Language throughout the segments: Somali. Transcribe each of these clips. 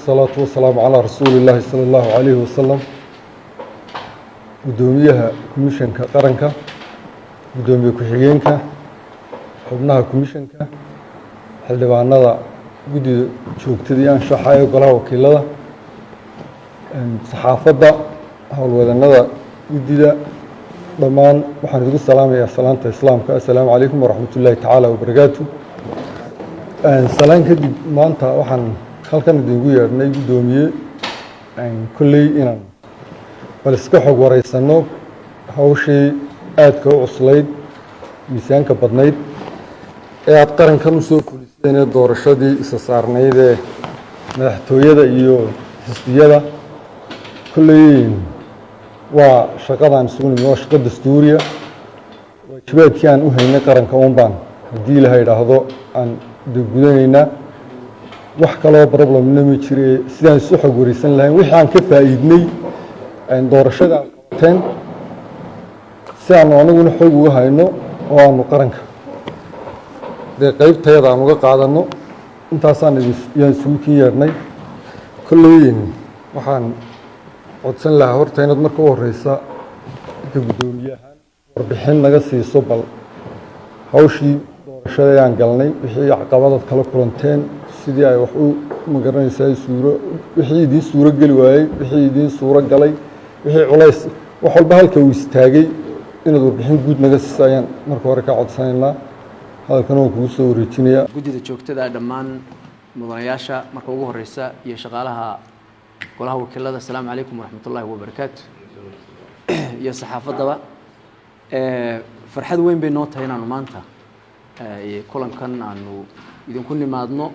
والصلاة والسلام على رسول الله صلى الله عليه وسلم. gudoomiyaha komishanka qaranka, gudoomiye ku-xigeenka, xubnaha komishanka, xildhibaanada guddiga joogtada iyo anshaxa ee golaha wakiilada, saxaafadda, howlwadanada guddida, dhammaan waxaan idinku salaamayaa salaanta islaamka. assalaamu calaykum waraxmatullaahi tacaala wabarakaatu. salaan kadib maanta waxaan halkan idinku yeedhnay guddoomiye kolley inaan bal iska xog wareysano hawshii aadka u cuslayd, miisaanka badnayd ee aada qarankan usoo fuliseen ee doorashadii isa saarnayd ee madaxtooyada iyo xisbiyada. kolley waa shaqadaan isugu nimid, waa shaqo dastuuriya, waajibaadkii aan u haynay qaranka un baan haddii ilaha idhaahdo aan gudanaynaa. wax kaloo problemna ma jire sidaan isu xog wareysan lahayn wixii aan ka faa'iidnay doorashada aan qabateen si aanu anaguna xoog uga hayno oo aanu qaranka dee qaybtayada aan uga qaadano. intaasaan yaan isugu kin yeedhnay. kolley waxaan codsan lahaa horta inaad marka u horeysa inka guddoomiyahaan warbixin naga siiso bal hawshii doorashada aan galnay, wixii caqabadad kala kulanteen, sidii ay wax u magaranaysaa wixii idiin suuro geli waayey, wixii idiin suuro galay, wixii culays wax walba halka uu istaagay inaad warbixin guud naga siiso ayaan marka hore ka codsanaynaa. hadalkan waan kugu soo wareejinayaa. guddida joogtada dhammaan mudanayaasha marka ugu horeysa iyo shaqaalaha golaha wakiilada, assalaamu calaykum waraxmatullaahi wabarakaatu, iyo saxaafaddaba farxad weyn bay noo tahay inaanu maanta kulankan aanu idinku nimaadno.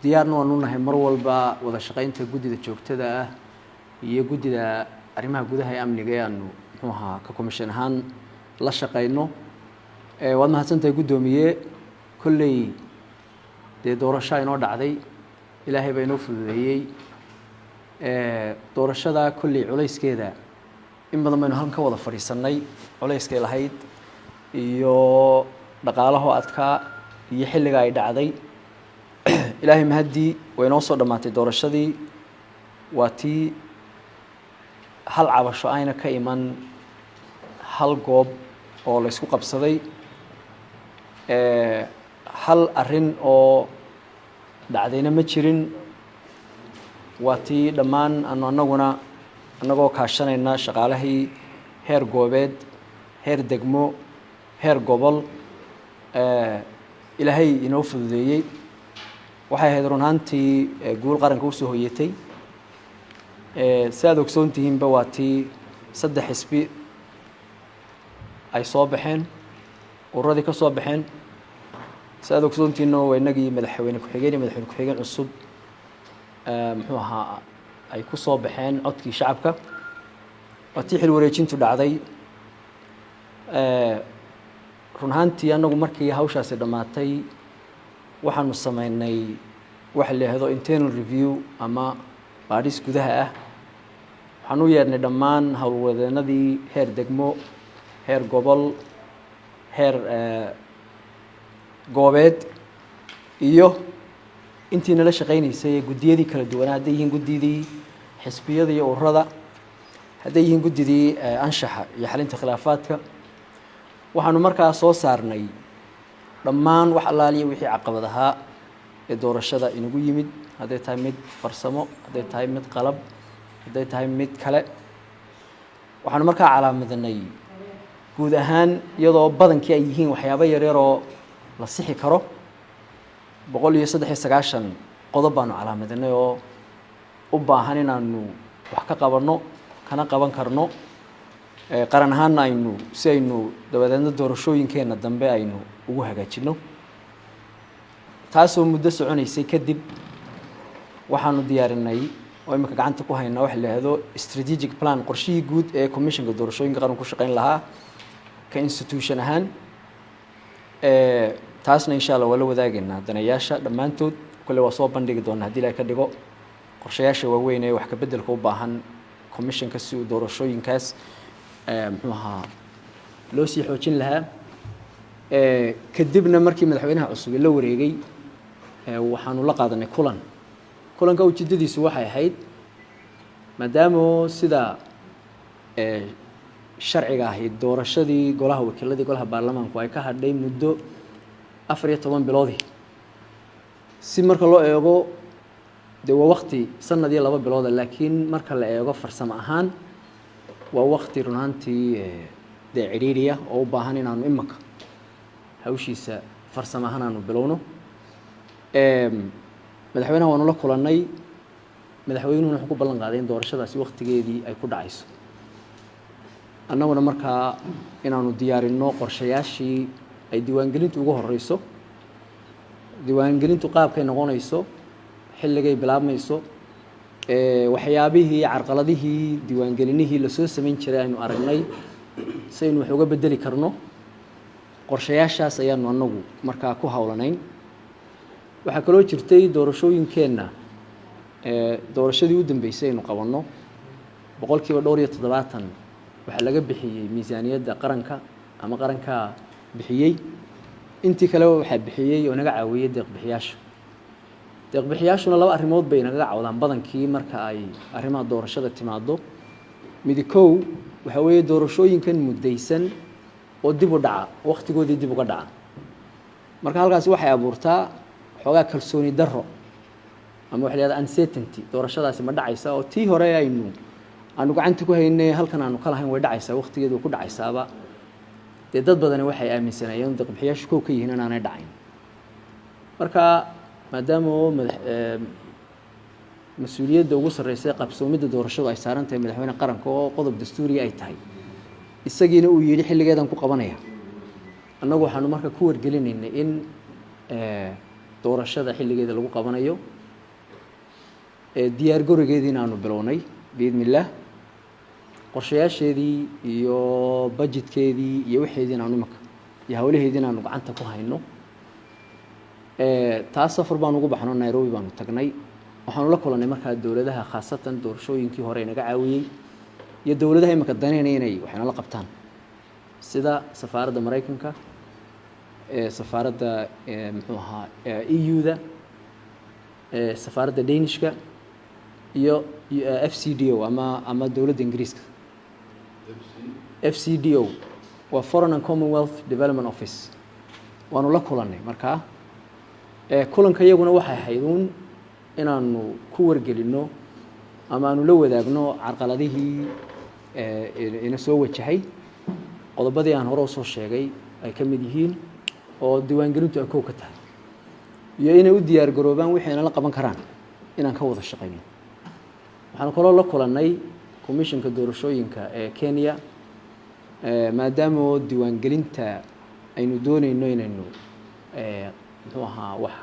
diyaarna waanu nahay mar walba wada shaqaynta guddida joogtada ah iyo guddida arrimaha gudaha ee amniga ee aanu muxuu ahaa ka komishan ahaan la shaqayno. waad mahadsantahay guddoomiye. kolley dee doorashaa inoo dhacday, ilaahay baa inoo fududeeyey. doorashada kolley culayskeeda in badan baynu halkan ka wada fadhiisannay, culayskay lahayd iyo dhaqaalahoo adkaa iyo xilliga ay dhacday. ilaahay mahaddii way inoo soo dhammaatay doorashadii. waa tii hal cabasho ayna ka iman hal goob oo la ysku qabsaday, hal arrin oo dhacdayna ma jirin. waa tii dhammaan aanu annagoo kaashanayna shaqaalahii heer goobeed, heer degmo, heer gobol, ilaahay inoo fududeeyey. waxay ahayd run ahaantii guul qaranka usoo hoyatay. si aad ogsoon tihiinba waa tii 3 xisbi ay soo baxeen, ururadii ka soo baxeen. si aad ogsoon tihiinna waa inagii madaxweyne ku-xigeen iyo madaxweyne ku-xigeen cusub muxuu ahaa ay ku soo baxeen codkii shacabka. waa tii xil wareejintu dhacday. run ahaantii annagu markii hawshaasi dhammaatay waxaanu samaynay waxa la yidhaahdo internal review ama baadhis gudaha ah. waxaan u yeedhnay dhammaan howlwadeenadii heer degmo, heer gobol, heer goobeed iyo intii nala shaqaynaysay guddiyadii kala duwanaa, hadday yihiin guddidii xisbiyada iyo ururada, hadday yihiin guddidii anshaxa iyo xalinta khilaafaadka. waxaanu markaa soo saarnay dhammaan wax allaaliya wixii caqabad ahaa ee doorashada inagu yimid, hadday tahay mid farsamo, hadday tahay mid qalab, hadday tahay mid kale. waxaanu markaa calaamadinay guud ahaan iyadoo badankii ay yihiin waxyaabo yaryaroo la sixi karo. 193 qodob baanu calaamadinay oo u baahan inaanu wax ka qabanno, kana qaban karno qaran ahaanna aynu si aynu dabadeedna doorashooyinkeenna dambe aynu ugu hagaajinno. taasoo muddo soconaysay kadib waxaanu diyaarinay oo imika gacanta ku haynaa waxa la yidhaahdo strategic plan, qorshihii guud ee commissionka doorashooyinka qaranku ku shaqayn lahaa ka institution ahaan. taasna insha allah waa la wadaagaynaa danayaasha dhammaantood. kolle waa soo bandhigi doonaa haddii ilaahay ka dhigo qorshayaasha waaweyn ee wax ka beddelka u baahan commissionka si uu doorashooyinkaas muxuu ahaa loo sii xoojin lahaa. kadibna markii madaxweynaha cusub la wareegay waxaanu la qaadanay kulanka ujeedadiisu waxay ahayd maadaama sida sharciga ahayd doorashadii golaha wakiiladii golaha baarlamaanku ay ka hadhay muddo 14 bilood si marka loo eego de waa waqti sanad iyo 2 bilood laakiin marka la eego farsamo ahaan waa waqti runaantii de ciriiriya oo u baahan inaanu imaka hawshiisa farsamo ahaan aanu bilowno madaxweynaha waanu la kulannay madaxweynuhu wuxuu ku ballan qaaday in doorashadaasi waqtigeedii ay ku dhacayso annaguna markaa inaanu diyaarinno qorshayaashii ay diiwaangelintu ugu horeyso diiwaangelintu qaabkay noqonayso xilligay bilaabmayso waxyaabihii carqaladihii diiwaangelinihii la soo samayn jiray aynu aragnay saynu wax uga bedeli karno qorshayaashaas ayaanu annagu markaa ku hawlanayn waxaa kaloo jirtay doorashooyinkeenna doorashadii u dambeysay aynu qabanno boqolkiiba dhowr iyo 70 waxaa laga bixiyey miisaaniyadda qaranka ama qaranka bixiyey intii kale waxaa bixiyey oo naga caawiyey deeq-bixiyaashuna laba arrimood bay naga caawdaan badankii marka ay arrimaha doorashada timaado mid kow waxa weeye doorashooyinkan muddaysan oo dib u dhaca waqtigoodii dib uga dhaca marka halkaasi waxay abuurtaa xoogaa kalsooni darro ama waxa la yiraahdaa uncertainty doorashadaasi ma dhacaysa oo tii hore aanu gacanta ku haynay halkan aanu kala hayn way dhacaysaa waqtigeedu ku dhacaysaaba dad badan waxay aaminsanayeen deeq-bixiyaashu kow ka yihiin inaanay dhacayn marka maadaama mas-uuliyadda ugu sarreysay qabsoomidda doorashadu ay saaran tahay madaxweyne qaranka oo qodob dastuuri ay tahay isagiina uu yidhi xilligeedan ku qabanaya annagu waxaanu marka ku wargelinaynay in doorashada xilligeeda lagu qabanayo diyaar gurigeediina aanu bilownay biidni illaah qorshayaasheedii iyo budgetkeedii iyo waxeediina aanu imaka iyo hawlaheediina aanu gacanta ku hayno taas safar baan ugu baxno Nairobi baanu tagnay waxaanu la kulannay markaa dowladaha khaasatan doorashooyinkii hore naga caawiyey iyo dowladaha imaka daneynaya inay waxayna la qabtaan sida safaaradda Mareykanka safaaradda muxuu ahaa EU-da safaaradda Danishka iyo FCDO ama dowladda Ingiriiska FCDO waa Foreign and Commonwealth Development Office waanu la kulannay markaa kulanka iyaguna waxay ahayd inaanu ku wargelino ama aanu la wadaagno carqaladihii ina soo wajahay qodobadii aan hore u soo sheegay ay ka mid yihiin oo diiwaangelintu ay koob ka tahay iyo inay u diyaar garoobaan wixii ay la qaban karaan inaan ka wada shaqeyno waxaan kaloo la kulannay komishanka doorashooyinka ee Kenya maadaama diiwaangelinta aynu doonayno inaynu muxuu ahaa wax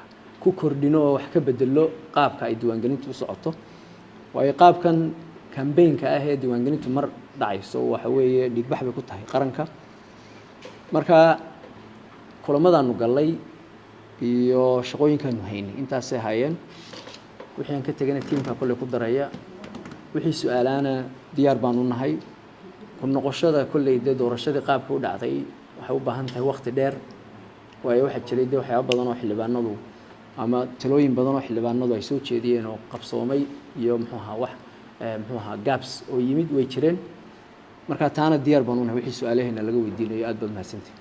ku kordhino oo wax ka bedelo qaabka ay diiwaangelintu u socoto waayo qaabkan campaign-ka ah ee diiwaangelintu mar dhacayso waxa weeye dhigbax bay ku tahay qaranka marka kulamadaanu galay iyo shaqooyinkaanu haynay intaasay hayeen wixii aan ka tagana tiimka kale ku daraya wixii su'aalaana diyaar baan u nahay ku noqoshada kulleeyda doorashada qaabka u dhacday waxay u baahan tahay waqti dheer waayo waxa jiray waxyaabo badan oo xildhibaanadu ama talooyin badan oo xildhibaanadu ay soo jeediyeen oo qabsoomay iyo muxuu ahaa gaps oo yimid way jireen marka taana diyaar baan u nahay wixii su'aalaheena laga weydiinayo aad baad mahadsantahay